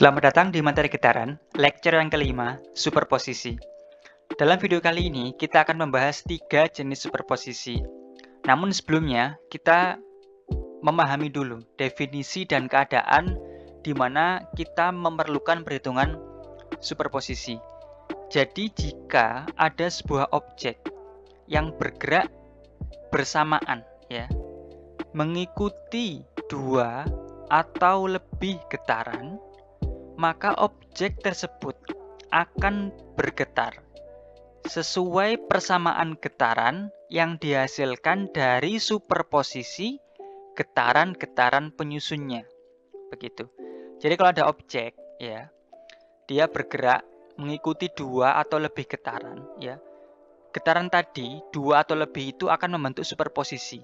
Selamat datang di materi getaran, lecture yang kelima, superposisi. Dalam video kali ini, kita akan membahas 3 jenis superposisi. Namun sebelumnya, kita memahami dulu definisi dan keadaan di mana kita memerlukan perhitungan superposisi. Jadi, jika ada sebuah objek yang bergerak bersamaan, mengikuti 2 atau lebih getaran, maka objek tersebut akan bergetar sesuai persamaan getaran yang dihasilkan dari superposisi getaran-getaran penyusunnya. Begitu. Jadi kalau ada objek, dia bergerak mengikuti 2 atau lebih getaran, getaran tadi 2 atau lebih itu akan membentuk superposisi.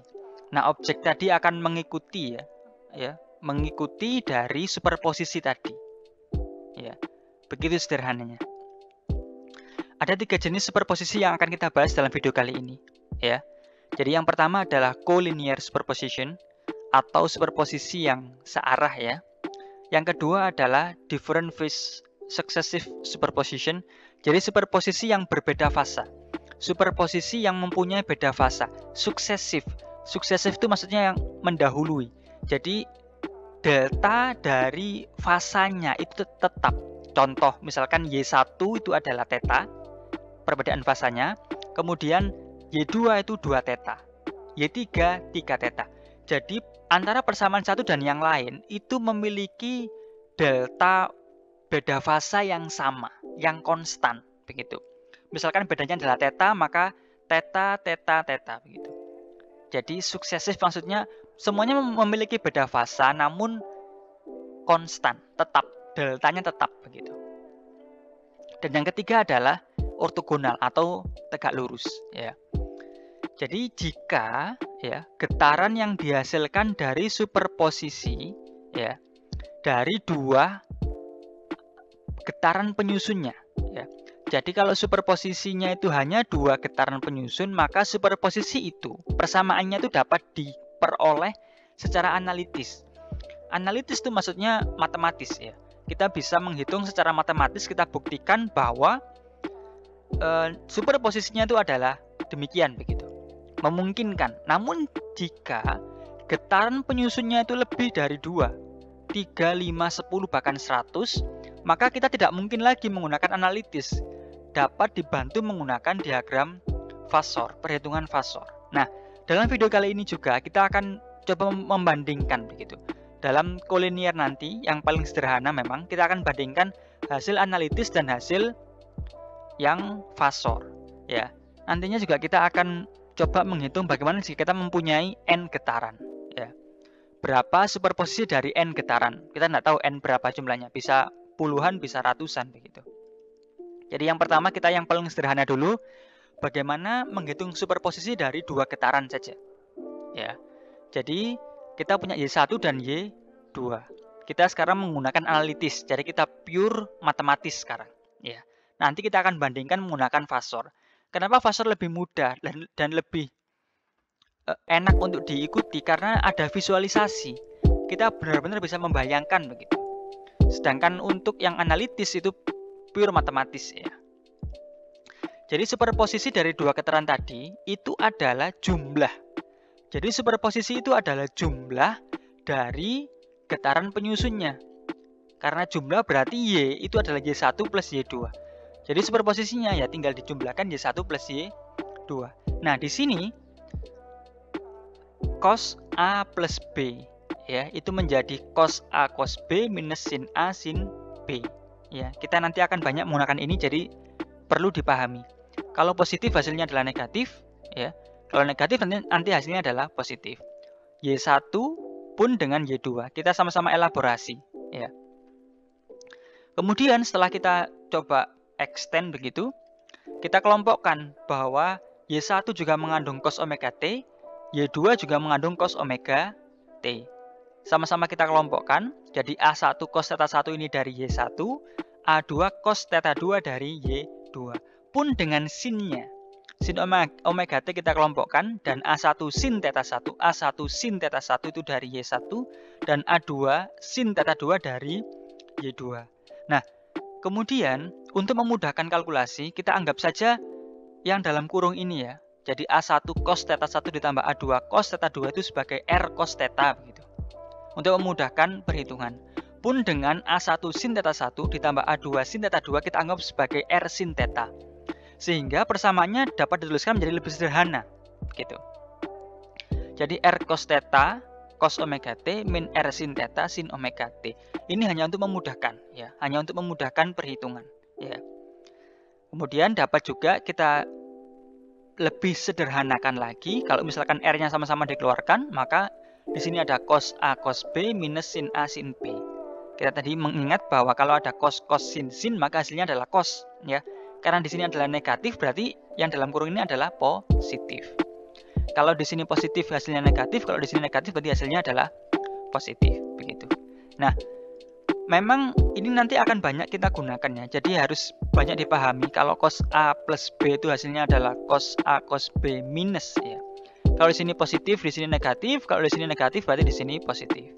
Nah, objek tadi akan mengikuti mengikuti dari superposisi tadi. Begitu sederhananya. Ada 3 jenis superposisi yang akan kita bahas dalam video kali ini. Jadi yang pertama adalah collinear superposition atau superposisi yang searah. Yang kedua adalah different phase successive superposition. Jadi superposisi yang berbeda fasa. Superposisi yang mempunyai beda fasa. Successive itu maksudnya yang mendahului. Jadi delta dari fasanya itu tetap. Contoh, misalkan Y1 itu adalah theta, perbedaan fasanya. Kemudian Y2 itu 2 theta. Y3, 3 theta. Jadi, antara persamaan satu dan yang lain itu memiliki delta beda fasa yang sama, yang konstan. Begitu. Misalkan bedanya adalah theta, maka theta, theta, theta. Begitu. Jadi, suksesif maksudnya semuanya memiliki beda fasa, namun konstan, tetap, deltanya tetap begitu. Dan yang ketiga adalah ortogonal atau tegak lurus. Jadi jika getaran yang dihasilkan dari superposisi dari 2 getaran penyusunnya. Jadi kalau superposisinya itu hanya 2 getaran penyusun, maka superposisi itu persamaannya itu dapat diperoleh secara analitis. Analitis itu maksudnya matematis. Kita bisa menghitung secara matematis, kita buktikan bahwa superposisinya itu adalah demikian begitu. Memungkinkan. Namun jika getaran penyusunnya itu lebih dari 2, 3, 5, 10 bahkan 100, maka kita tidak mungkin lagi menggunakan analitis. Dapat dibantu menggunakan diagram fasor, perhitungan fasor. Nah, dalam video kali ini juga kita akan coba membandingkan begitu. Dalam collinear nanti yang paling sederhana memang kita akan bandingkan hasil analitis dan hasil yang fasor. Nantinya juga kita akan coba menghitung bagaimana jika kita mempunyai n getaran. Berapa superposisi dari n getaran? Kita tidak tahu n berapa jumlahnya, bisa puluhan, bisa ratusan begitu. Jadi yang pertama kita yang paling sederhana dulu, bagaimana menghitung superposisi dari 2 getaran saja. Jadi kita punya Y1 dan Y2. Kita sekarang menggunakan analitis, jadi kita pure matematis sekarang. Nanti kita akan bandingkan menggunakan fasor. Kenapa fasor lebih mudah dan lebih enak untuk diikuti? Karena ada visualisasi. Kita benar-benar bisa membayangkan begitu. Sedangkan untuk yang analitis itu pure matematis. Jadi superposisi dari 2 getaran tadi itu adalah jumlah. Jadi superposisi itu adalah jumlah dari getaran penyusunnya. Karena jumlah berarti Y itu adalah Y1 plus Y2. Jadi superposisinya tinggal dijumlahkan Y1 plus Y2. Nah, di sini cos A plus B itu menjadi cos A cos B minus sin A sin B. Kita nanti akan banyak menggunakan ini, jadi perlu dipahami. Kalau positif hasilnya adalah negatif, Kalau negatif nanti hasilnya adalah positif. Y1 pun dengan Y2. Kita sama-sama elaborasi. Kemudian setelah kita coba extend begitu, kita kelompokkan bahwa Y1 juga mengandung cos omega T, Y2 juga mengandung cos omega T. Sama-sama kita kelompokkan, jadi A1 cos theta 1 ini dari Y1, A2 cos theta 2 dari Y2. Pun dengan sinnya. Sin omega T kita kelompokkan, dan A1 sin theta 1, A1 sin theta 1 itu dari Y1, dan A2 sin theta 2 dari Y2. Nah, kemudian untuk memudahkan kalkulasi, kita anggap saja yang dalam kurung ini ya. Jadi A1 cos theta 1 ditambah A2 cos theta 2 itu sebagai R cos theta begitu. Untuk memudahkan perhitungan. Pun dengan A1 sin theta 1 ditambah A2 sin theta 2 kita anggap sebagai R sin theta. Sehingga persamaannya dapat dituliskan menjadi lebih sederhana gitu. Jadi R cos theta cos omega T min R sin theta sin omega T. Ini hanya untuk memudahkan ya, hanya untuk memudahkan perhitungan ya. Kemudian dapat juga kita lebih sederhanakan lagi kalau misalkan R-nya sama-sama dikeluarkan, maka di sini ada cos A cos B minus sin A sin B. Kita tadi mengingat bahwa kalau ada cos sin maka hasilnya adalah cos ya. Karena di sini adalah negatif, berarti yang dalam kurung ini adalah positif. Kalau di sini positif hasilnya negatif, kalau di sini negatif berarti hasilnya adalah positif begitu. Nah, memang ini nanti akan banyak kita gunakan ya. Jadi harus banyak dipahami kalau cos A plus B itu hasilnya adalah cos A cos B minus ya. Kalau di sini positif, di sini negatif. Kalau di sini negatif berarti di sini positif.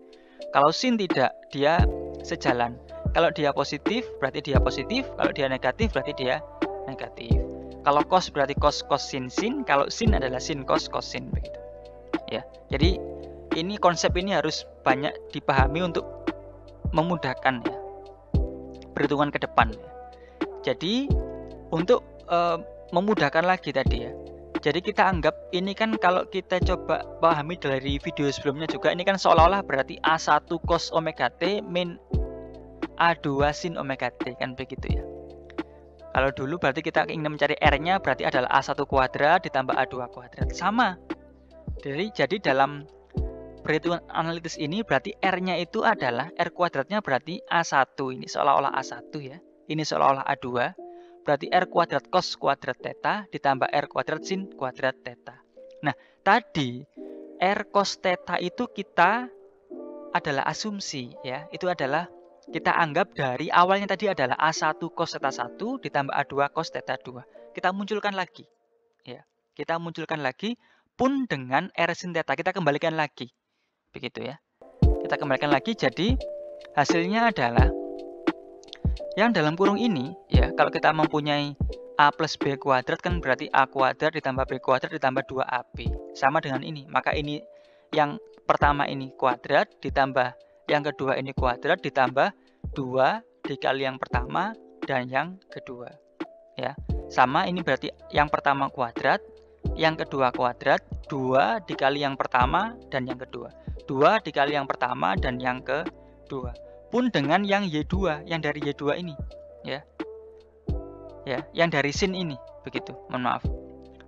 Kalau sin tidak, dia sejalan. Kalau dia positif berarti dia positif. Kalau dia negatif berarti dia negatif. Kalau cos berarti cos sin. Kalau sin adalah sin cos sin begitu. Ya. Jadi ini konsep ini harus banyak dipahami untuk memudahkan ya perhitungan ke depan ya. Jadi untuk memudahkan lagi tadi ya. Jadi kita anggap ini kan kalau kita coba pahami dari video sebelumnya juga, ini kan seolah-olah berarti A1 cos omega T min A2 sin omega T kan begitu ya. Kalau dulu berarti kita ingin mencari R-nya berarti adalah A1 kuadrat ditambah A2 kuadrat. Sama. Jadi dalam perhitungan analitis ini berarti R-nya itu adalah R kuadratnya berarti A1 ini seolah-olah A1 ya. Ini seolah-olah A2. Berarti R kuadrat cos kuadrat theta ditambah R kuadrat sin kuadrat theta. Nah, tadi R cos theta itu kita adalah asumsi ya. Itu adalah kita anggap dari awalnya tadi adalah A1 cos theta 1 ditambah A2 cos theta 2. Kita munculkan lagi. Ya. Kita munculkan lagi pun dengan R sin theta. Kita kembalikan lagi. Begitu ya. Kita kembalikan lagi jadi hasilnya adalah yang dalam kurung ini ya, kalau kita mempunyai A plus B kuadrat kan berarti A kuadrat ditambah B kuadrat ditambah 2AB. Sama dengan ini. Maka ini yang pertama ini kuadrat ditambah yang kedua ini kuadrat ditambah 2 dikali yang pertama dan yang kedua. Ya. Sama ini berarti yang pertama kuadrat, yang kedua kuadrat, 2 dikali yang pertama dan yang kedua. 2 dikali yang pertama dan yang kedua. Pun dengan yang Y2, yang dari Y2 ini ya. Ya, yang dari sin ini begitu. Mohon maaf.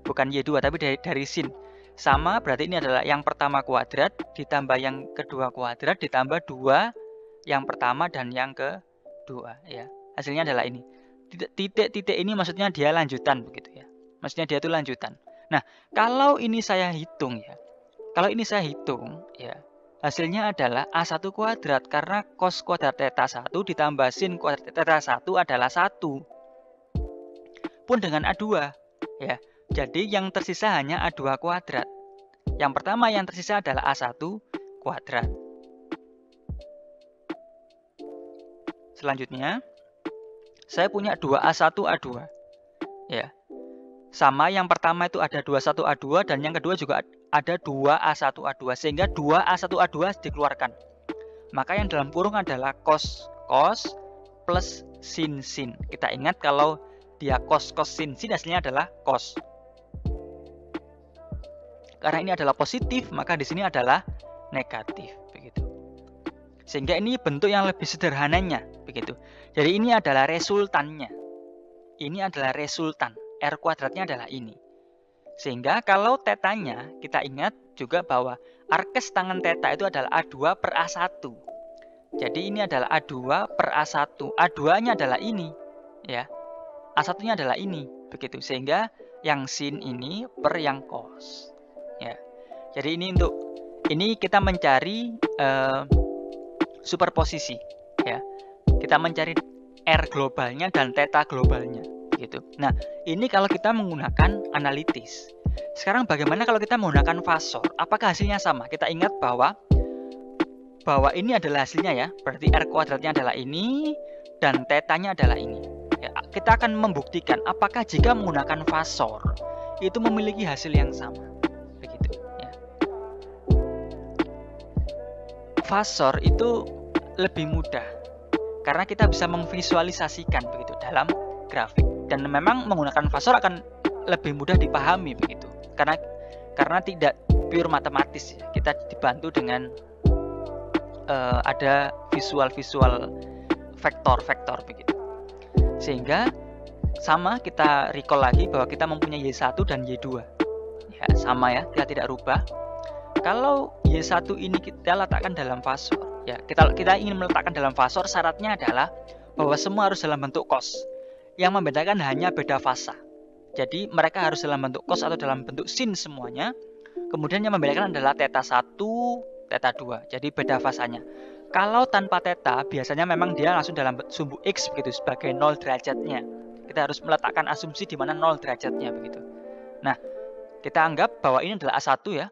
Bukan Y2 tapi dari sin. Sama berarti ini adalah yang pertama kuadrat ditambah yang kedua kuadrat ditambah 2 yang pertama dan yang kedua ya. Hasilnya adalah ini. Titik-titik ini maksudnya dia lanjutan begitu ya. Maksudnya dia itu lanjutan. Nah, kalau ini saya hitung ya. Kalau ini saya hitung ya. Hasilnya adalah A1 kuadrat karena cos kuadrat theta 1 ditambah sin kuadrat theta 1 adalah 1. Pun dengan A2 ya. Jadi yang tersisa hanya A2 kuadrat. Yang pertama yang tersisa adalah A1 kuadrat. Selanjutnya saya punya 2A1 A2 ya. Sama yang pertama itu ada 21 A2 dan yang kedua juga ada 2A1 A2 sehingga 2A1 A2 dikeluarkan. Maka yang dalam kurung adalah cos plus sin. Kita ingat kalau dia cos sin hasilnya adalah cos. Karena ini adalah positif, maka di sini adalah negatif begitu. Sehingga ini bentuk yang lebih sederhananya begitu. Jadi ini adalah resultannya. Ini adalah resultan. R kuadratnya adalah ini. Sehingga kalau tetanya kita ingat juga bahwa arkes tangan theta itu adalah A2 per A1. Jadi ini adalah A2 per A1. A2-nya adalah ini ya. A1-nya adalah ini begitu. Sehingga yang sin ini per yang cos. Ya. Jadi ini kita mencari superposisi ya. Kita mencari R globalnya dan theta globalnya gitu. Nah, ini kalau kita menggunakan analitis. Sekarang bagaimana kalau kita menggunakan fasor? Apakah hasilnya sama? Kita ingat bahwa bahwa ini adalah hasilnya ya. Berarti R kuadratnya adalah ini dan tetanya adalah ini. Ya, kita akan membuktikan apakah jika menggunakan fasor itu memiliki hasil yang sama. Begitu ya. Fasor itu lebih mudah karena kita bisa memvisualisasikan begitu dalam grafik, dan memang menggunakan fasor akan lebih mudah dipahami begitu karena tidak pure matematis ya. Kita dibantu dengan ada visual vektor begitu, sehingga sama kita recall lagi bahwa kita mempunyai Y1 dan Y2 ya, sama ya, kita tidak rubah. Kalau Y1 ini kita letakkan dalam fasor ya, kita ingin meletakkan dalam fasor, syaratnya adalah bahwa semua harus dalam bentuk cos. Yang membedakan hanya beda fasa. Jadi mereka harus dalam bentuk cos atau dalam bentuk sin semuanya. Kemudian yang membedakan adalah θ1, θ2. Jadi beda fasanya. Kalau tanpa θ, biasanya memang dia langsung dalam sumbu X begitu sebagai 0 derajatnya. Kita harus meletakkan asumsi di mana 0 derajatnya begitu. Nah, kita anggap bahwa ini adalah A1 ya,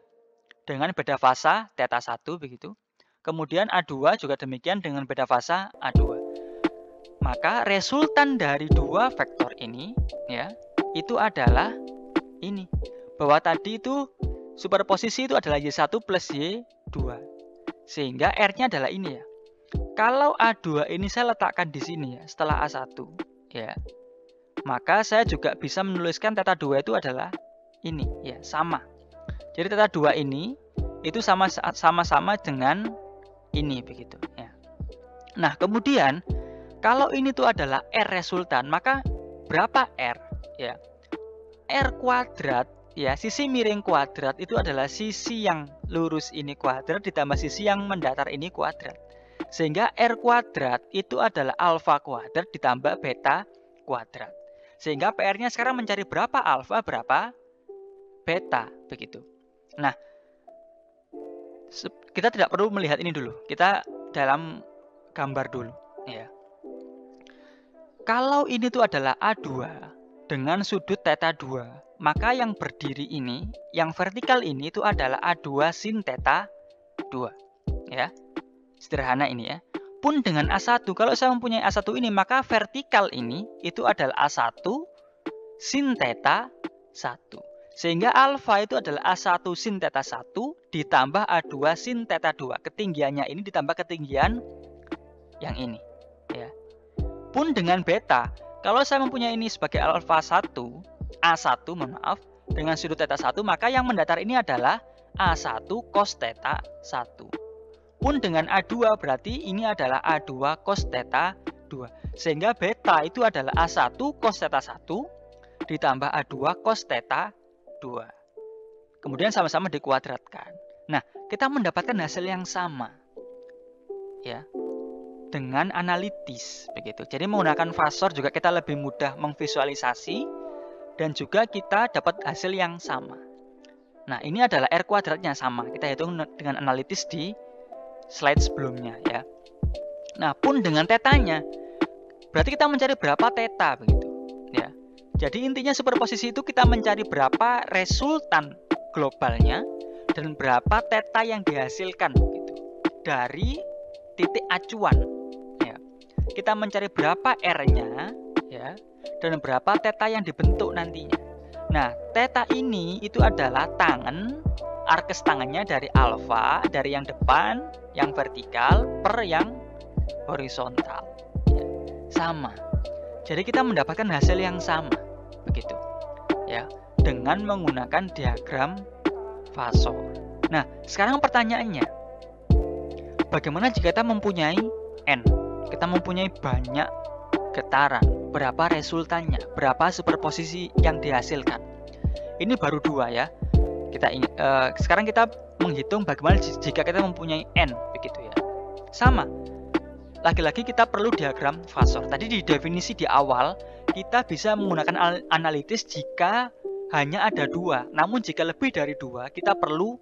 dengan beda fasa θ1 begitu. Kemudian A2 juga demikian dengan beda fasa A2. Maka resultan dari dua vektor ini ya, itu adalah ini. Bahwa tadi itu superposisi itu adalah Y1 plus Y2. Sehingga R-nya adalah ini ya. Kalau A2 ini saya letakkan di sini ya, setelah A1 ya. Maka saya juga bisa menuliskan θ2 itu adalah ini ya, sama. Jadi θ2 ini itu sama-sama dengan ini begitu ya. Nah, kemudian kalau ini tuh adalah R resultan, maka berapa R ya? R kuadrat ya, sisi miring kuadrat itu adalah sisi yang lurus ini kuadrat ditambah sisi yang mendatar ini kuadrat. Sehingga R kuadrat itu adalah alfa kuadrat ditambah beta kuadrat. Sehingga PR-nya sekarang mencari berapa alfa, berapa beta begitu. Nah, kita tidak perlu melihat ini dulu. Kita dalam gambar dulu ya. Kalau ini tuh adalah A2 dengan sudut θ2, maka yang berdiri ini, yang vertikal ini itu adalah A2 sin θ2 ya. Sederhana ini ya. Pun dengan A1, kalau saya mempunyai A1 ini, maka vertikal ini itu adalah A1 sin θ1. Sehingga alfa itu adalah A1 sin θ1 ditambah A2 sin θ2. Ketinggiannya ini ditambah ketinggian yang ini ya. Pun dengan beta, kalau saya mempunyai ini sebagai alfa 1, A1 mohon maaf, dengan sudut θ1, maka yang mendatar ini adalah A1 cos θ1. Pun dengan A2 berarti ini adalah A2 cos θ2. Sehingga beta itu adalah A1 cos θ1 ditambah A2 cos θ2. Kemudian sama-sama dikuadratkan. Nah, kita mendapatkan hasil yang sama ya, dengan analitis begitu. Jadi menggunakan fasor juga kita lebih mudah memvisualisasi dan juga kita dapat hasil yang sama. Nah, ini adalah R kuadratnya sama. Kita hitung dengan analitis di slide sebelumnya ya. Nah, pun dengan tetanya berarti kita mencari berapa teta begitu ya. Jadi intinya superposisi itu kita mencari berapa resultan globalnya dan berapa teta yang dihasilkan begitu dari titik acuan ya. Kita mencari berapa R-nya ya dan berapa teta yang dibentuk nantinya. Nah, teta ini itu adalah tangan, arkes tangannya dari alfa, dari yang depan, yang vertikal, per yang horizontal. Ya, sama. Jadi kita mendapatkan hasil yang sama, begitu. Ya, dengan menggunakan diagram fasor. Nah, sekarang pertanyaannya, bagaimana jika kita mempunyai N? Kita mempunyai banyak getaran, berapa resultannya, berapa superposisi yang dihasilkan. Ini baru dua ya. Sekarang kita menghitung bagaimana jika kita mempunyai N, begitu ya. Sama. Lagi-lagi kita perlu diagram fasor. Tadi di definisi di awal kita bisa menggunakan analitis jika hanya ada dua. Namun jika lebih dari dua kita perlu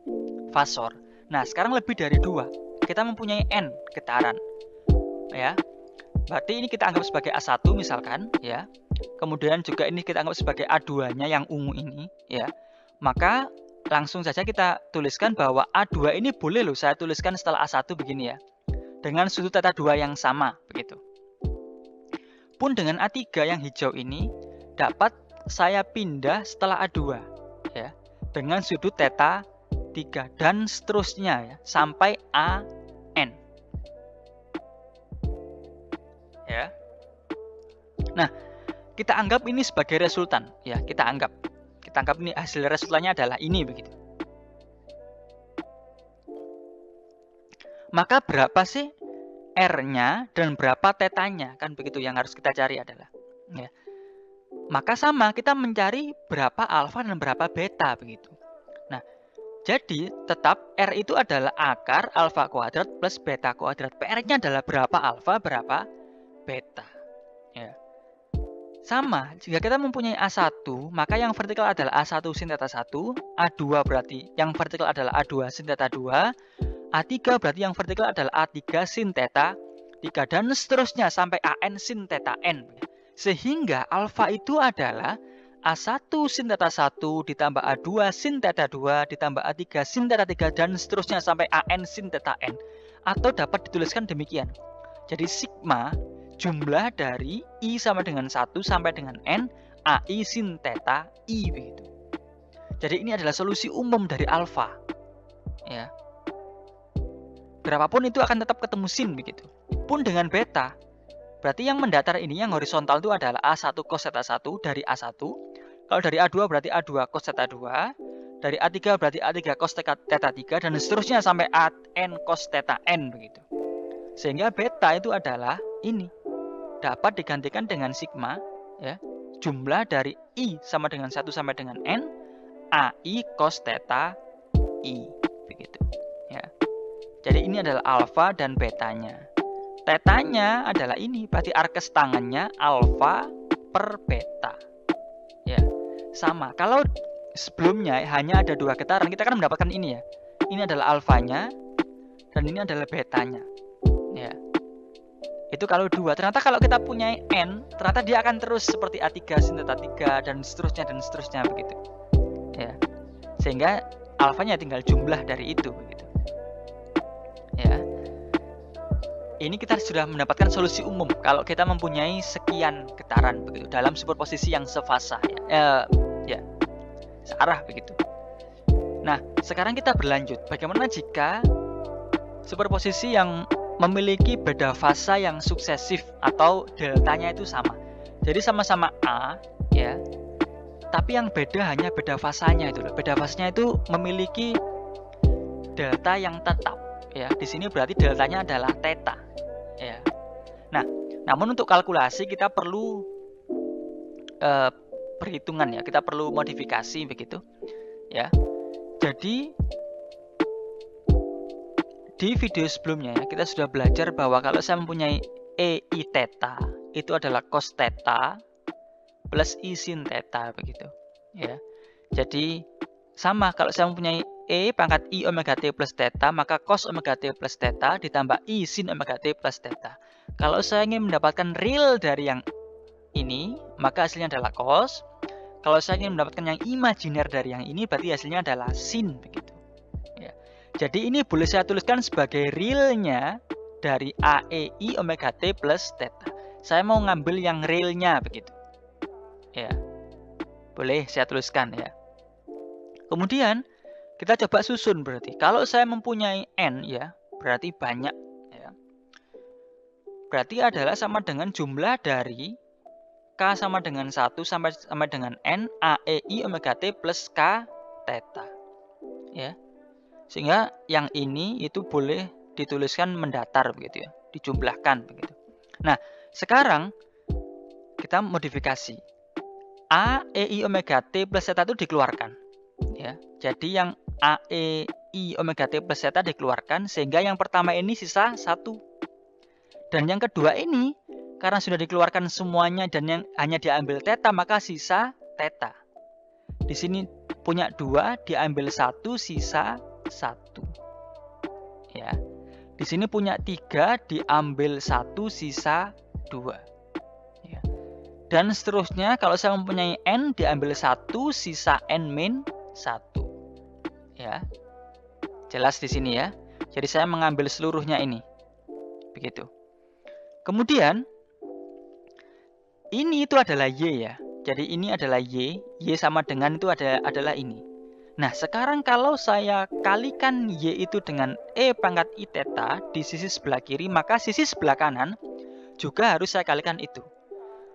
fasor. Nah, sekarang lebih dari dua. Kita mempunyai N getaran. Ya. Berarti ini kita anggap sebagai A1 misalkan ya. Kemudian juga ini kita anggap sebagai A2-nya yang ungu ini ya. Maka langsung saja kita tuliskan bahwa A2 ini boleh loh saya tuliskan setelah A1 begini ya. Dengan sudut θ2 yang sama begitu. Pun dengan A3 yang hijau ini dapat saya pindah setelah A2 ya. Dengan sudut θ3 dan seterusnya ya sampai AN. Ya. Nah, kita anggap ini sebagai resultan ya, kita anggap ini hasil resultannya adalah ini begitu. Maka berapa sih R-nya dan berapa θ-nya? Kan begitu yang harus kita cari adalah ya. Maka sama, kita mencari berapa alfa dan berapa beta begitu. Nah, jadi tetap R itu adalah akar alfa kuadrat plus beta kuadrat. PR-nya adalah berapa alfa, berapa beta. Ya. Sama, jika kita mempunyai A1, maka yang vertikal adalah A1 sin θ1, A2 berarti yang vertikal adalah A2 sin θ2, A3 berarti yang vertikal adalah A3 sin θ3, dan seterusnya sampai AN sin θn. Sehingga alfa itu adalah A1 sin θ1 ditambah A2 sin θ2 ditambah A3 sin θ3 dan seterusnya sampai AN sin θn. Atau dapat dituliskan demikian. Jadi sigma jumlah dari I sama dengan 1 sampai dengan N, AI sin θ I begitu. Jadi ini adalah solusi umum dari alfa. Ya. Berapapun itu akan tetap ketemu sin begitu. Pun dengan beta, berarti yang mendatar ini yang horizontal itu adalah A1 cos θ1 dari A1. Kalau dari A2 berarti A2 cos θ2, dari A3 berarti A3 cos θ3 dan seterusnya sampai AN cos θn begitu. Sehingga beta itu adalah ini. Dapat digantikan dengan sigma ya, jumlah dari I sama dengan 1 sampai dengan N, AI cos θ I begitu ya. Jadi ini adalah alfa dan betanya. Θ-nya adalah ini, berarti arkes tangannya alfa per beta. Ya. Sama. Kalau sebelumnya hanya ada 2 getaran, kita akan mendapatkan ini ya. Ini adalah alfanya dan ini adalah betanya. Ya. Itu kalau 2. Ternyata kalau kita punya N, ternyata dia akan terus seperti A3 sin θ3 dan seterusnya begitu. Ya. Sehingga alfanya tinggal jumlah dari itu begitu. Ya. Ini kita sudah mendapatkan solusi umum kalau kita mempunyai sekian getaran begitu dalam superposisi yang sefasa ya. Ya. Searah begitu. Nah, sekarang kita berlanjut. Bagaimana jika superposisi yang memiliki beda fasa yang suksesif atau deltanya itu sama. Jadi sama-sama A ya. Tapi yang beda hanya beda fasanya itu loh. Beda fasanya itu memiliki delta yang tetap ya. Di sini berarti deltanya adalah θ ya. Nah, namun untuk kalkulasi kita perlu perhitungan ya. Kita perlu modifikasi begitu ya. Jadi di video sebelumnya ya, kita sudah belajar bahwa kalau saya mempunyai EI θ itu adalah cos θ plus I sin θ begitu ya. Jadi sama, kalau saya mempunyai E pangkat I omega T plus θ, maka cos omega T plus θ ditambah I sin omega T plus θ. Kalau saya ingin mendapatkan real dari yang ini, maka hasilnya adalah cos. Kalau saya ingin mendapatkan yang imajiner dari yang ini, berarti hasilnya adalah sin begitu. Jadi ini boleh saya tuliskan sebagai realnya dari AEI omega T plus θ. Saya mau ngambil yang realnya begitu. Ya. Boleh saya tuliskan ya. Kemudian kita coba susun berarti. Kalau saya mempunyai N ya, berarti banyak ya. Berarti adalah sama dengan jumlah dari K sama dengan 1 sampai dengan N AEI omega T plus K θ. Ya. Sehingga yang ini itu boleh dituliskan mendatar begitu ya, dijumlahkan begitu. Nah, sekarang kita modifikasi. AEI omega T plus θ itu dikeluarkan. Ya. Jadi yang AEI omega T plus θ dikeluarkan sehingga yang pertama ini sisa 1. Dan yang kedua ini karena sudah dikeluarkan semuanya dan yang hanya diambil θ maka sisa θ. Di sini punya 2, diambil 1, sisa 1 ya. Di sini punya 3, diambil 1, sisa 2 ya. Dan seterusnya kalau saya mempunyai N, diambil 1, sisa N min 1. Ya. Jelas di sini ya. Jadi saya mengambil seluruhnya ini. Begitu. Kemudian ini itu adalah Y ya. Jadi ini adalah Y sama dengan itu adalah ini. Nah, sekarang kalau saya kalikan Y itu dengan E pangkat I theta di sisi sebelah kiri, maka sisi sebelah kanan juga harus saya kalikan itu.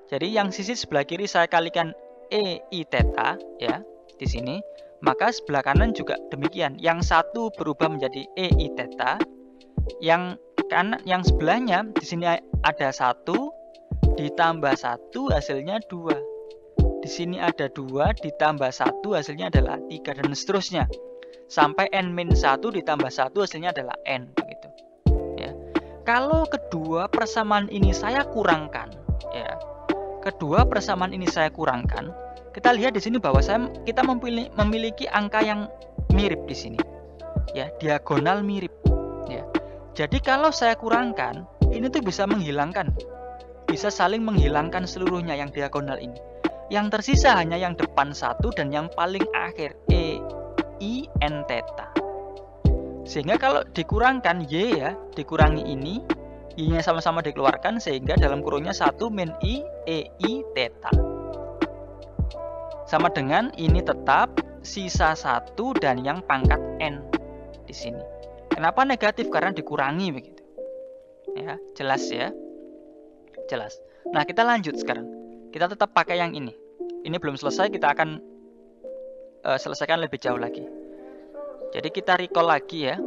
Jadi yang sisi sebelah kiri saya kalikan E I theta ya, di sini, maka sebelah kanan juga demikian. Yang satu berubah menjadi E I theta, yang kanan yang sebelahnya di sini ada 1 ditambah 1 hasilnya 2. Di sini ada 2 ditambah 1 hasilnya adalah 3 dan seterusnya. Sampai n-1 ditambah 1 hasilnya adalah n begitu. Ya. Kalau kedua persamaan ini saya kurangkan, ya. Kedua persamaan ini saya kurangkan, kita lihat di sini bahwa kita memiliki angka yang mirip di sini. Ya, diagonal mirip, ya. Jadi kalau saya kurangkan, ini tuh bisa menghilangkan. Bisa saling menghilangkan seluruhnya yang diagonal ini. Yang tersisa hanya yang depan 1 dan yang paling akhir E I N theta. Sehingga kalau dikurangkan Y ya, dikurangi ini, Y-nya sama-sama dikeluarkan sehingga dalam kurungnya 1 min I E I theta. Sama dengan ini tetap sisa 1 dan yang pangkat N di sini. Kenapa negatif? Karena dikurangi begitu. Ya, jelas ya. Jelas. Nah, kita lanjut sekarang. Kita tetap pakai yang ini. Ini belum selesai, kita akan selesaikan lebih jauh lagi. Jadi kita recall lagi ya.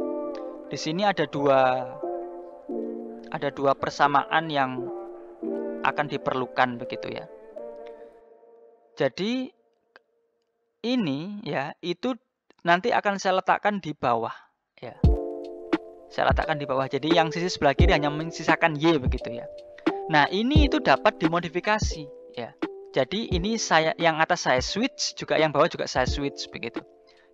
Di sini ada dua persamaan yang akan diperlukan begitu ya. Jadi ini ya, itu nanti akan saya letakkan di bawah ya. Saya letakkan di bawah. Jadi yang sisi sebelah kiri hanya menyisakan Y begitu ya. Nah, ini itu dapat dimodifikasi ya. Jadi ini yang atas saya switch, juga yang bawah juga saya switch begitu.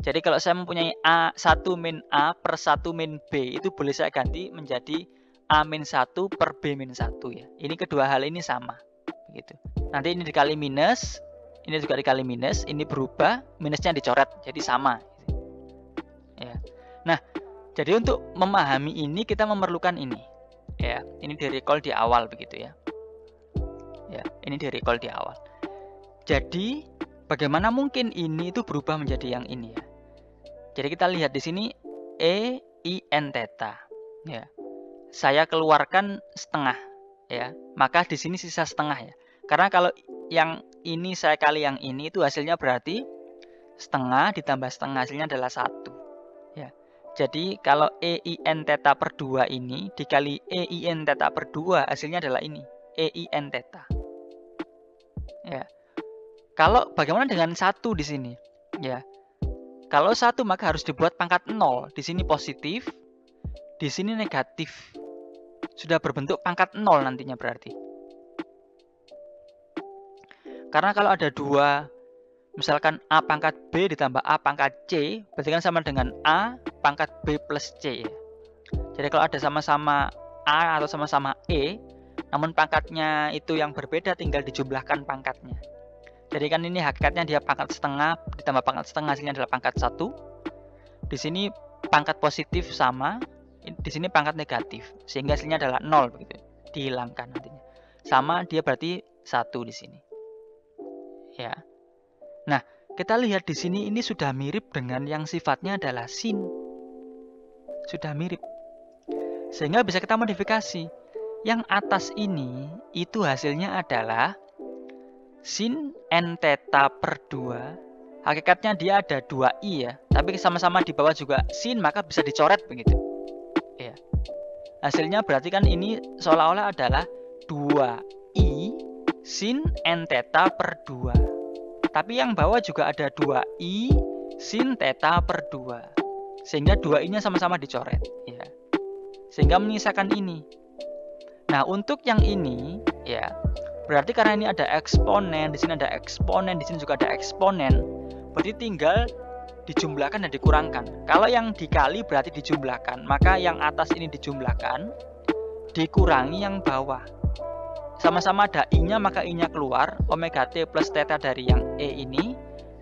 Jadi kalau saya mempunyai A1 min A per 1 min B, itu boleh saya ganti menjadi A min 1 per B min 1 ya. Ini kedua hal ini sama begitu. Nanti ini dikali minus, ini juga dikali minus, ini berubah, minusnya dicoret jadi sama. Ya. Nah, jadi untuk memahami ini kita memerlukan ini. Ya, ini di recall di awal begitu ya. Ya, ini di recall di awal. Jadi, bagaimana mungkin ini itu berubah menjadi yang ini ya? Jadi kita lihat di sini E I N theta. Ya. Saya keluarkan setengah ya. Maka di sini sisa setengah ya. Karena kalau yang ini saya kali yang ini itu hasilnya berarti setengah ditambah setengah hasilnya adalah 1. Ya. Jadi kalau E I N theta per 2 ini dikali E I N theta per 2 hasilnya adalah ini, E I N theta. Ya. Kalau bagaimana dengan 1 di sini? Ya. Kalau 1 maka harus dibuat pangkat 0. Di sini positif, di sini negatif. Sudah berbentuk pangkat 0 nantinya berarti. Karena kalau ada 2, misalkan A pangkat B ditambah A pangkat C, berarti kan sama dengan A pangkat B plus C ya. Jadi kalau ada sama-sama A atau sama-sama E, namun pangkatnya itu yang berbeda, tinggal dijumlahkan pangkatnya. Jadi kan ini hakikatnya dia pangkat setengah ditambah pangkat setengah hasilnya adalah pangkat 1. Di sini pangkat positif sama, di sini pangkat negatif, sehingga hasilnya adalah 0 begitu. Dihilangkan nantinya. Sama dia berarti 1 di sini. Ya. Nah, kita lihat di sini ini sudah mirip dengan yang sifatnya adalah sin. Sudah mirip. Sehingga bisa kita modifikasi. Yang atas ini itu hasilnya adalah sin n theta per 2. Hakikatnya dia ada 2i ya. Tapi sama-sama di bawah juga sin, maka bisa dicoret begitu. Ya. Hasilnya berarti kan ini seolah-olah adalah 2i sin n theta per 2. Tapi yang bawah juga ada 2i sin theta per 2. Sehingga 2i-nya sama-sama dicoret. Ya. Sehingga menyisakan ini. Nah, untuk yang ini, ya, berarti karena ini ada eksponen, di sini ada eksponen, di sini juga ada eksponen. Berarti tinggal dijumlahkan dan dikurangkan. Kalau yang dikali berarti dijumlahkan. Maka yang atas ini dijumlahkan, dikurangi yang bawah. Sama-sama ada i-nya, maka i-nya keluar, omega t plus theta dari yang E ini,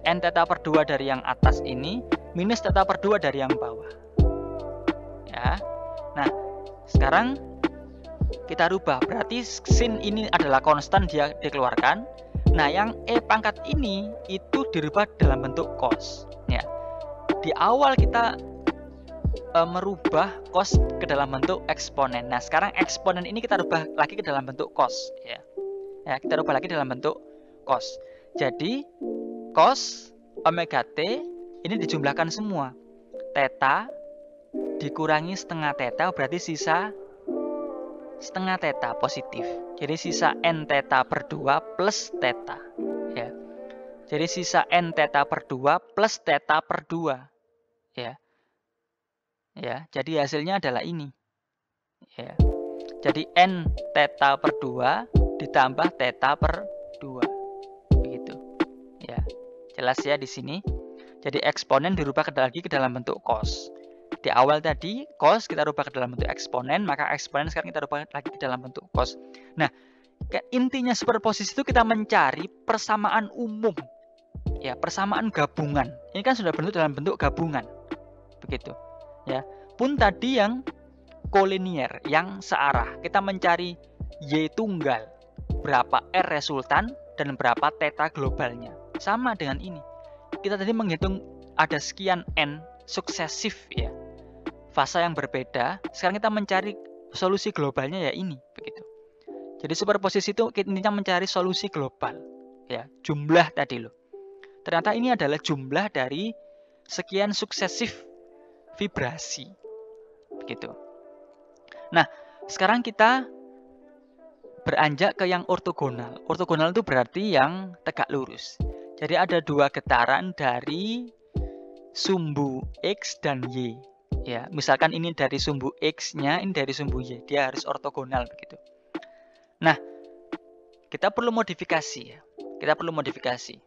N theta per 2 dari yang atas ini minus theta per 2 dari yang bawah. Ya. Nah, sekarang kita rubah. Berarti sin ini adalah konstan, dia dikeluarkan. Nah, yang E pangkat ini itu dirubah dalam bentuk cos. Ya. Di awal kita merubah cos ke dalam bentuk eksponen. Nah, sekarang eksponen ini kita rubah lagi ke dalam bentuk cos. Ya, kita rubah lagi dalam bentuk cos. Jadi, cos omega T ini dijumlahkan semua. Theta dikurangi setengah theta berarti sisa setengah theta positif. Jadi sisa n theta per 2 plus theta. Ya. Jadi sisa n theta per 2 plus theta per 2. Ya. Ya, jadi hasilnya adalah ini. Ya. Jadi n theta per 2 ditambah theta per 2. Begitu. Ya. Jelas ya di sini. Jadi eksponen dirubah lagi ke dalam bentuk cos. Di awal tadi cos kita rubah ke dalam bentuk eksponen, maka eksponen sekarang kita rubah lagi ke dalam bentuk cos. Nah, intinya superposisi itu kita mencari persamaan umum. Ya, persamaan gabungan. Ini kan sudah bentuk dalam bentuk gabungan. Begitu. Ya, pun tadi yang kolinier, yang searah, kita mencari Y tunggal, berapa R resultan dan berapa theta globalnya. Sama dengan ini. Kita tadi menghitung ada sekian N suksesif ya. Fase yang berbeda, sekarang kita mencari solusi globalnya ya ini, begitu. Jadi superposisi itu intinya mencari solusi global, ya, jumlah tadi loh. Ternyata ini adalah jumlah dari sekian suksesif vibrasi, begitu. Nah, sekarang kita beranjak ke yang ortogonal. Ortogonal itu berarti yang tegak lurus. Jadi ada dua getaran dari sumbu X dan Y. Ya, misalkan ini dari sumbu X-nya, ini dari sumbu Y. Dia harus ortogonal begitu. Nah, kita perlu modifikasi ya. Kita perlu modifikasi.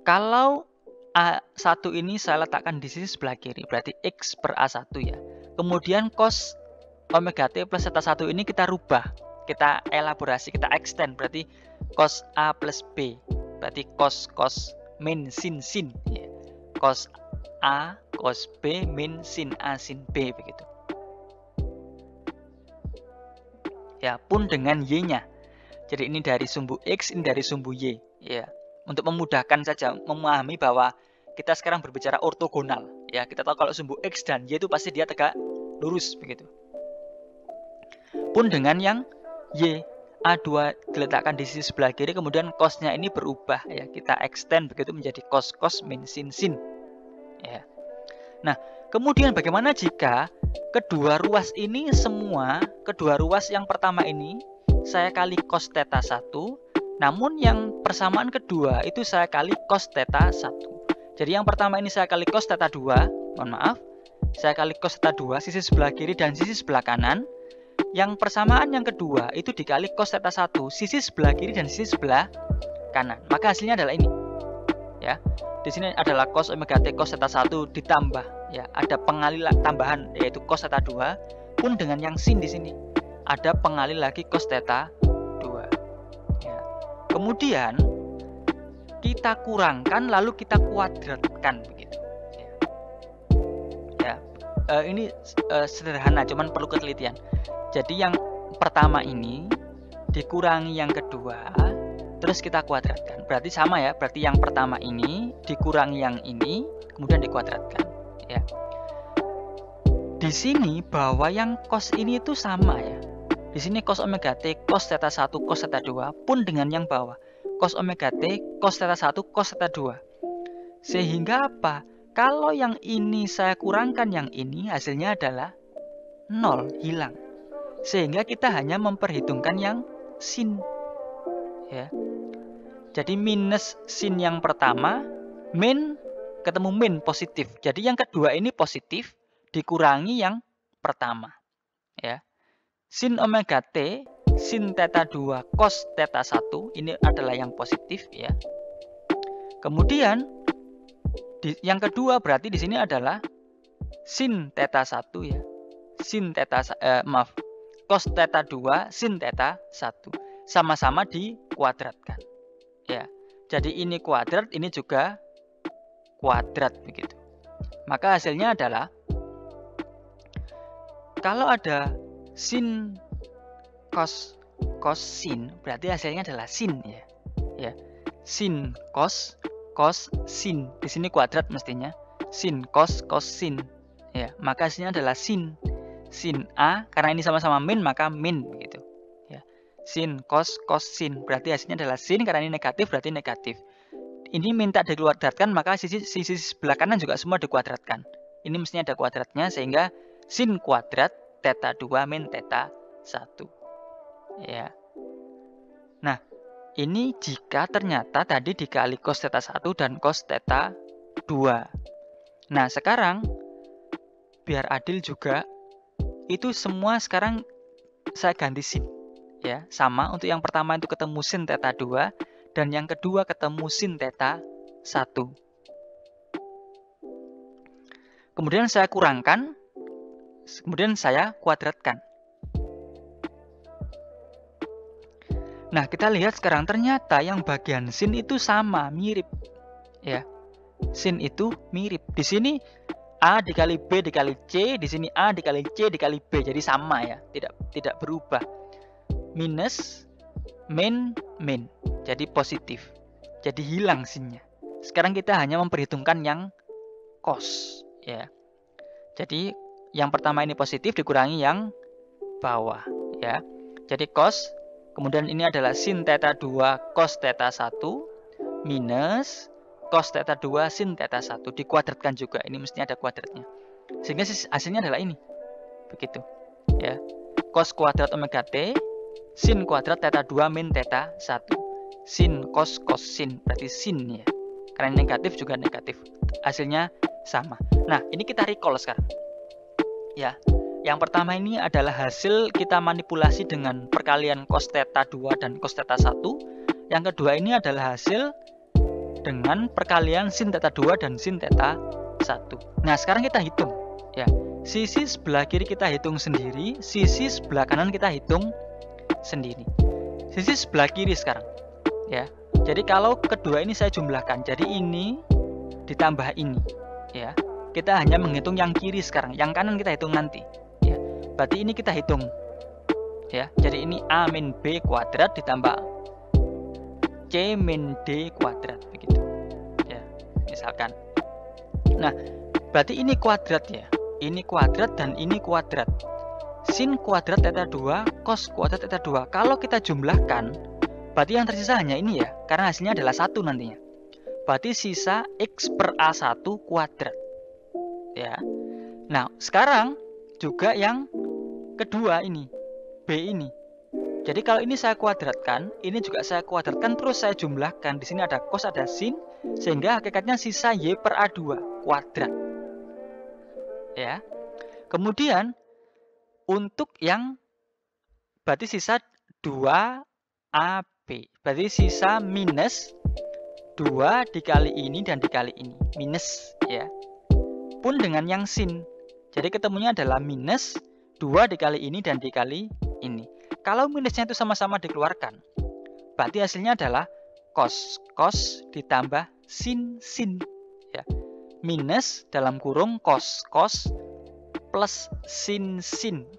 Kalau A1 ini saya letakkan di sisi sebelah kiri, berarti X per A1 ya. Kemudian cos omega T plus theta 1 ini kita rubah. Kita elaborasi, kita extend, berarti cos A plus B. Berarti cos min sin ya. Cos A, cos B, min sin A, sin B begitu. Ya, pun dengan Y-nya. Jadi ini dari sumbu X, ini dari sumbu Y. Ya, untuk memudahkan saja memahami bahwa kita sekarang berbicara ortogonal. Ya, kita tahu kalau sumbu X dan Y itu pasti dia tegak lurus begitu. Pun dengan yang Y, A2 diletakkan di sisi sebelah kiri, kemudian cosnya ini berubah ya, kita extend begitu menjadi cos min sin ya. Nah, kemudian bagaimana jika kedua ruas ini semua, kedua ruas yang pertama ini saya kali cos theta 1, namun yang persamaan kedua itu saya kali cos theta 1. Jadi yang pertama ini saya kali cos theta 2, mohon maaf, saya kali cos theta 2 sisi sebelah kiri dan sisi sebelah kanan. Yang persamaan yang kedua itu dikali cos theta 1 sisi sebelah kiri dan sisi sebelah kanan. Maka hasilnya adalah ini. Ya. Di sini adalah cos omega T cos theta 1 ditambah ya, ada pengali tambahan yaitu cos theta 2 pun dengan yang sin di sini. Ada pengali lagi cos theta 2. Ya. Kemudian kita kurangkan lalu kita kuadratkan begitu. Ya. Ini sederhana, cuman perlu ketelitian. Jadi yang pertama ini dikurangi yang kedua, terus kita kuadratkan. Berarti sama ya, berarti yang pertama ini dikurangi yang ini, kemudian dikuadratkan. Ya. Di sini bahwa yang cos ini itu sama ya. Di sini cos omega T, cos theta 1, cos theta 2 pun dengan yang bawah. Cos omega T, cos theta 1, cos theta 2. Sehingga apa? Kalau yang ini saya kurangkan yang ini, hasilnya adalah 0, hilang. Sehingga kita hanya memperhitungkan yang sin. Ya. Jadi minus sin yang pertama, min ketemu min positif. Jadi yang kedua ini positif dikurangi yang pertama. Ya. Sin omega T, sin theta 2, cos theta 1 ini adalah yang positif ya. Kemudian yang kedua berarti di sini adalah sin theta 1 ya. Sin theta cos theta 2 sin theta 1 sama-sama dikuadratkan. Ya. Jadi ini kuadrat, ini juga kuadrat begitu. Maka hasilnya adalah kalau ada sin cos sin, berarti hasilnya adalah sin ya. Ya. Sin cos sin. Di sini kuadrat mestinya. Sin cos sin. Ya, maka hasilnya adalah sin. Sin A, karena ini sama-sama min maka min begitu. Ya. Sin cos sin, berarti hasilnya adalah sin, karena ini negatif berarti negatif. Ini minta dikuadratkan, maka sisi sebelah kanan juga semua dikuadratkan. Ini mestinya ada kuadratnya, sehingga sin kuadrat theta 2 min theta 1. Ya. Nah, ini jika ternyata tadi dikali cos theta 1 dan cos theta 2. Nah, sekarang biar adil juga, itu semua sekarang saya ganti sin. Ya, sama untuk yang pertama itu ketemu sin theta 2 dan yang kedua ketemu sin theta 1. Kemudian saya kurangkan, kemudian saya kuadratkan. Nah, kita lihat sekarang ternyata yang bagian sin itu sama, mirip. Ya. Sin itu mirip. Di sini A dikali B dikali C, di sini A dikali C dikali B. Jadi sama ya, tidak berubah. Minus min. Jadi positif. Jadi hilang sinnya. Sekarang kita hanya memperhitungkan yang cos ya. Jadi yang pertama ini positif dikurangi yang bawah ya. Jadi cos, kemudian ini adalah sin theta 2 cos theta 1 minus cos theta 2 sin theta 1 dikuadratkan juga. Ini mestinya ada kuadratnya. Sehingga hasilnya adalah ini. Begitu. Ya. Cos kuadrat omega T sin kuadrat theta 2 min theta 1. Sin cos sin, berarti sin ya. Karena negatif juga negatif. Hasilnya sama. Nah, ini kita recall sekarang. Ya. Yang pertama ini adalah hasil kita manipulasi dengan perkalian cos theta 2 dan cos theta 1. Yang kedua ini adalah hasil dengan perkalian sin theta 2 dan sin theta 1. Nah, sekarang kita hitung ya. Sisi sebelah kiri kita hitung sendiri, sisi sebelah kanan kita hitung sendiri. Sisi sebelah kiri sekarang ya. Jadi kalau kedua ini saya jumlahkan, jadi ini ditambah ini ya. Kita hanya menghitung yang kiri sekarang, yang kanan kita hitung nanti ya. Berarti ini kita hitung ya. Jadi ini A min B kuadrat ditambah C min D kuadrat begitu ya, misalkan. Nah, berarti ini kuadrat ya. Ini kuadrat dan ini kuadrat. Sin kuadrat theta 2 cos kuadrat theta 2. Kalau kita jumlahkan, berarti yang tersisa hanya ini ya, karena hasilnya adalah 1 nantinya. Berarti sisa X per A1 kuadrat ya. Nah, sekarang juga yang kedua ini, B ini. Jadi kalau ini saya kuadratkan, ini juga saya kuadratkan, terus saya jumlahkan. Di sini ada cos, ada sin, sehingga hakikatnya sisa Y per A2 kuadrat. Ya. Kemudian untuk yang berarti sisa 2AB. Berarti sisa minus 2 dikali ini dan dikali ini. Minus ya. Pun dengan yang sin. Jadi ketemunya adalah minus 2 dikali ini dan dikali ini. Kalau minusnya itu sama-sama dikeluarkan, berarti hasilnya adalah cos ditambah sin ya. Minus dalam kurung cos plus sin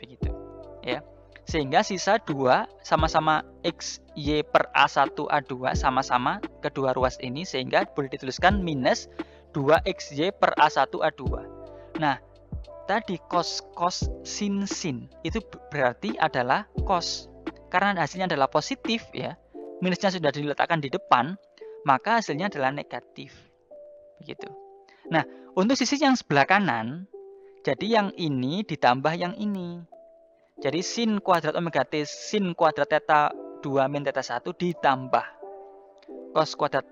begitu ya. Sehingga sisa 2 sama-sama X Y per A1 A2 sama-sama kedua ruas ini, sehingga boleh dituliskan minus 2XY per A1 A2. Nah, tadi cos sin itu berarti adalah cos. Karena hasilnya adalah positif ya. Minusnya sudah diletakkan di depan, maka hasilnya adalah negatif. Begitu. Nah, untuk sisi yang sebelah kanan, jadi yang ini ditambah yang ini. Jadi sin kuadrat omega T sin kuadrat theta 2 min theta 1 ditambah cos kuadrat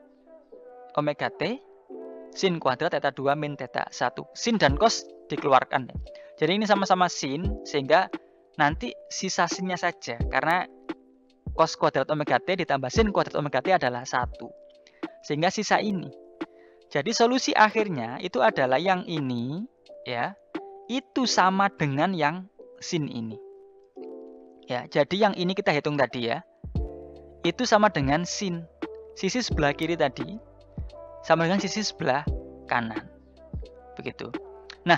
omega T sin kuadrat theta 2 min theta 1. Sin dan cos dikeluarkan. Jadi ini sama-sama sin, sehingga nanti sisa sinnya saja. Karena cos kuadrat omega T ditambah sin kuadrat omega T adalah 1. Sehingga sisa ini. Jadi solusi akhirnya itu adalah yang ini ya. Itu sama dengan yang sin ini. Ya, jadi yang ini kita hitung tadi ya. Itu sama dengan sin. sisi sebelah kiri tadi sama dengan sisi sebelah kanan. Begitu. Nah,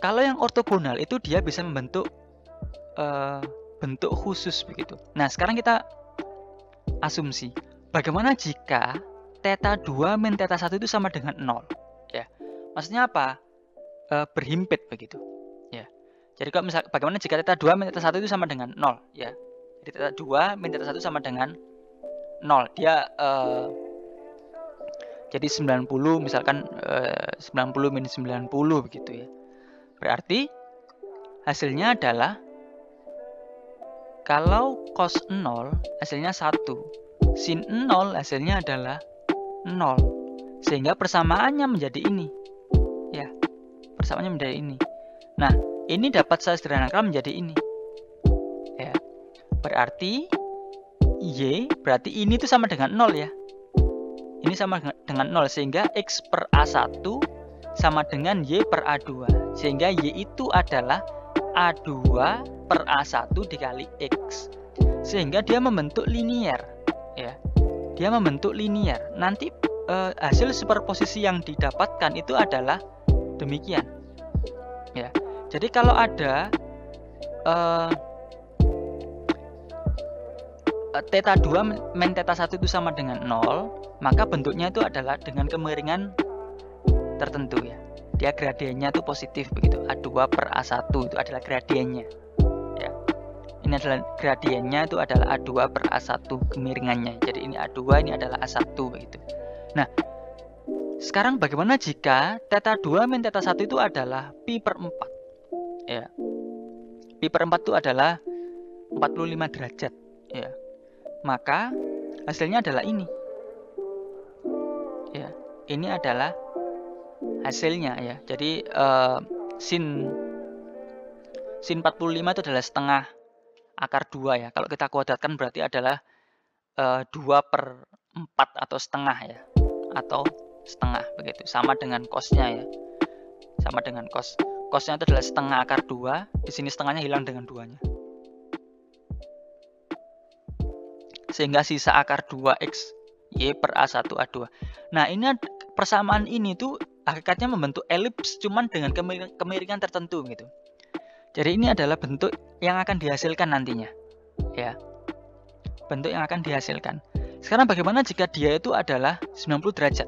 kalau yang ortogonal itu dia bisa membentuk bentuk khusus begitu. Nah, sekarang kita asumsi, bagaimana jika theta 2 min theta 1 itu sama dengan 0? Ya. Maksudnya apa? Berhimpit begitu. Ya. Jadi kalau misal bagaimana jika theta 2 min theta 1 itu sama dengan 0, ya. Jadi theta 2 min theta 1 sama dengan 0. Dia jadi 90 misalkan 90 min 90 begitu ya. Berarti hasilnya adalah kalau cos 0 hasilnya 1, sin 0 hasilnya adalah 0. Sehingga persamaannya menjadi ini. Ya, persamaannya menjadi ini. Nah, ini dapat saya sederhanakan menjadi ini. Ya. Berarti Y, berarti ini tuh sama dengan 0 ya. Ini sama dengan 0 sehingga X per A1 sama dengan Y per A2. Sehingga Y itu adalah A2 per A1 dikali X. Sehingga dia membentuk linier. Ya. Dia membentuk linier. Nanti hasil superposisi yang didapatkan itu adalah demikian. Ya. Jadi kalau ada theta 2 min theta 1 itu sama dengan 0, maka bentuknya itu adalah dengan kemiringan tertentu ya. Dia gradiennya itu positif begitu. A2 per A1 itu adalah gradiennya. Ya. Ini adalah gradiennya itu adalah A2 per A1 kemiringannya. Jadi ini A2, ini adalah A1 begitu. Nah, sekarang bagaimana jika theta 2 min theta 1 itu adalah pi per 4? Ya. Pi per 4 itu adalah 45 derajat, ya. Maka hasilnya adalah ini. Ya, ini adalah hasilnya ya. Jadi sin 45 itu adalah setengah akar 2 ya. Kalau kita kuadratkan berarti adalah 2 per 4 atau setengah ya. Atau setengah begitu. Sama dengan cosnya ya. Sama dengan cos. Cosnya itu adalah setengah akar 2. Di sini setengahnya hilang dengan 2-nya. Sehingga sisa akar 2x y per A1 A2. Nah, ini persamaan ini tuh hakikatnya membentuk elips cuman dengan kemiringan tertentu gitu. Jadi ini adalah bentuk yang akan dihasilkan nantinya. Ya. Bentuk yang akan dihasilkan. Sekarang bagaimana jika dia itu adalah 90 derajat?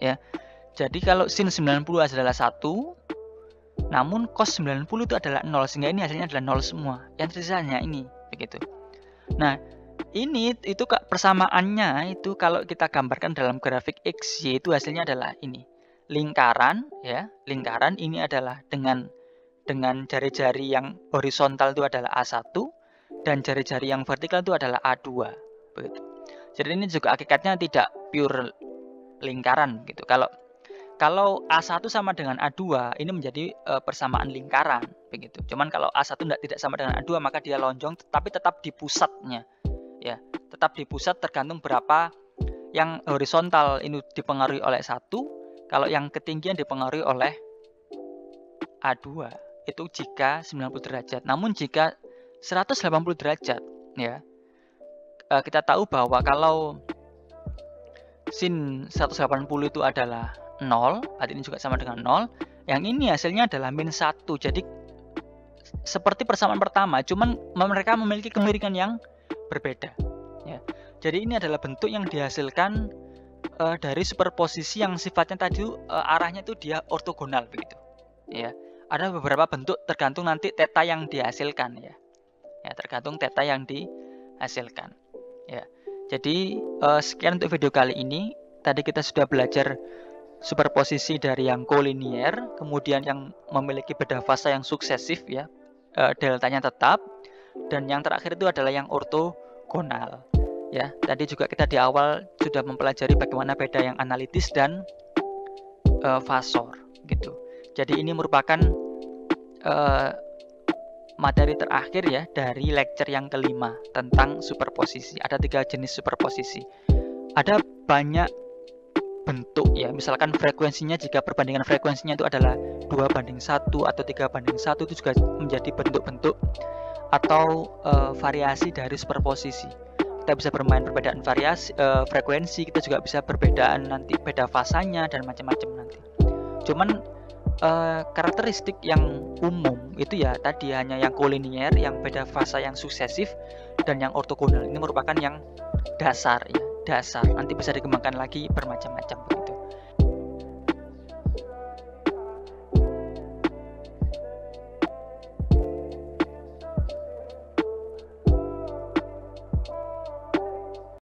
Ya. Jadi kalau sin 90 adalah 1, namun cos 90 itu adalah 0, sehingga ini hasilnya adalah 0 semua. Yang tersisanya ini begitu. Nah, ini itu persamaannya itu kalau kita gambarkan dalam grafik X, Y itu hasilnya adalah ini. Lingkaran ya, lingkaran ini adalah dengan jari-jari yang horizontal itu adalah A1 dan jari-jari yang vertikal itu adalah A2 begitu. Jadi ini juga hakikatnya tidak pure lingkaran gitu. Kalau A1 sama dengan A2 ini menjadi persamaan lingkaran begitu. Cuman kalau A1 tidak sama dengan A2 maka dia lonjong tapi tetap di pusatnya. Ya, tetap di pusat tergantung berapa yang horizontal ini dipengaruhi oleh 1, kalau yang ketinggian dipengaruhi oleh A2. Itu jika 90 derajat. Namun jika 180 derajat ya. Kita tahu bahwa kalau sin 180 itu adalah 0, berarti ini juga sama dengan 0. Yang ini hasilnya adalah min 1. Jadi seperti persamaan pertama, cuman mereka memiliki kemiringan yang berbeda. Ya. Jadi ini adalah bentuk yang dihasilkan dari superposisi yang sifatnya tadi arahnya itu dia ortogonal begitu. Ya. Ada beberapa bentuk tergantung nanti theta yang dihasilkan ya. Ya, tergantung theta yang dihasilkan. Ya. Jadi sekian untuk video kali ini. Tadi kita sudah belajar superposisi dari yang kolinier, kemudian yang memiliki beda fasa yang suksesif ya. Deltanya tetap, dan yang terakhir itu adalah yang ortogonal. Ya, tadi juga kita di awal sudah mempelajari bagaimana beda yang analitis dan fasor gitu. Jadi ini merupakan materi terakhir ya dari lecture yang kelima tentang superposisi. Ada 3 jenis superposisi. Ada banyak bentuk ya, misalkan frekuensinya, jika perbandingan frekuensinya itu adalah 2:1 atau 3:1 itu juga menjadi bentuk-bentuk atau variasi dari superposisi. kita bisa bermain perbedaan variasi frekuensi, kita juga bisa perbedaan nanti beda fasanya dan macam-macam nanti. Cuman karakteristik yang umum itu ya tadi hanya yang kolinier, yang beda fasa yang sukesif, dan yang ortogonal ini merupakan yang dasar ya, dasar. Nanti bisa dikembangkan lagi bermacam-macam begitu.